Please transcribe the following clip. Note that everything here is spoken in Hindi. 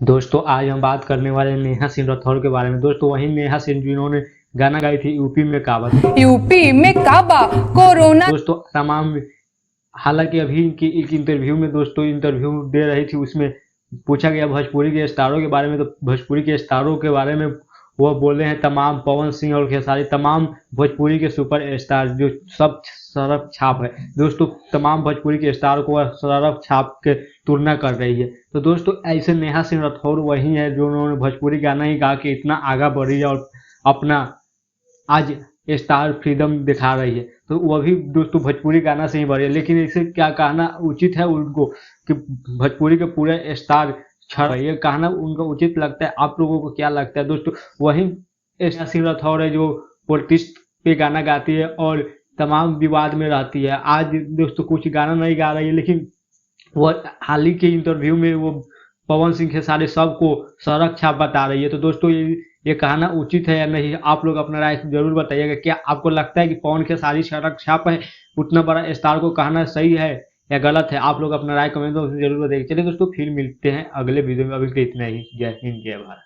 दोस्तों आज हम बात करने वाले हैं नेहा सिंह राठौर के बारे में। दोस्तों वही नेहा सिंह जिन्होंने गाना गाई थी यूपी में काबा। यूपी में काबा कोरोना। दोस्तों तमाम हालांकि अभी की एक इंटरव्यू में दोस्तों इंटरव्यू दे रही थी, उसमें पूछा गया भोजपुरी के स्टारों के बारे में, तो भोजपुरी के स्टारों के बारे में वो बोले हैं तमाम पवन सिंह और खेसारी, तमाम भोजपुरी के सुपर स्टार जो सब सरफ छाप है। दोस्तों तमाम भोजपुरी के स्टार को वह सरफ छाप के तुलना कर रही है। तो दोस्तों ऐसे नेहा सिंह राठौर वही है जो उन्होंने भोजपुरी गाना ही गा के इतना आगा बढ़ी है और अपना आज स्टार फ्रीडम दिखा रही है। तो वह भी दोस्तों भोजपुरी गाना से ही बढ़ी है, लेकिन इसे क्या कहना उचित है उनको कि भोजपुरी के पूरे स्टार छड़ ये कहना उनको उचित लगता है? आप लोगों को क्या लगता है? दोस्तों वही नेहा सिंह राठौर है जो पोलिटिक्स पे गाना गाती है और तमाम विवाद में रहती है। आज दोस्तों कुछ गाना नहीं गा रही है, लेकिन वह हाल ही के इंटरव्यू में वो पवन सिंह खेसारी सबको सड़क छाप बता रही है। तो दोस्तों ये कहना उचित है या नहीं? आप लोग अपना राय जरूर बताइएगा। क्या आपको लगता है कि पवन खेसारी सड़क छाप है, उतना बड़ा स्टार को कहना सही है या गलत है? आप लोग अपना राय कमेंट में जरूर बताइए। चलिए दोस्तों फिर मिलते हैं अगले वीडियो में, अभी के इतना ही। जय हिंद जय भारत।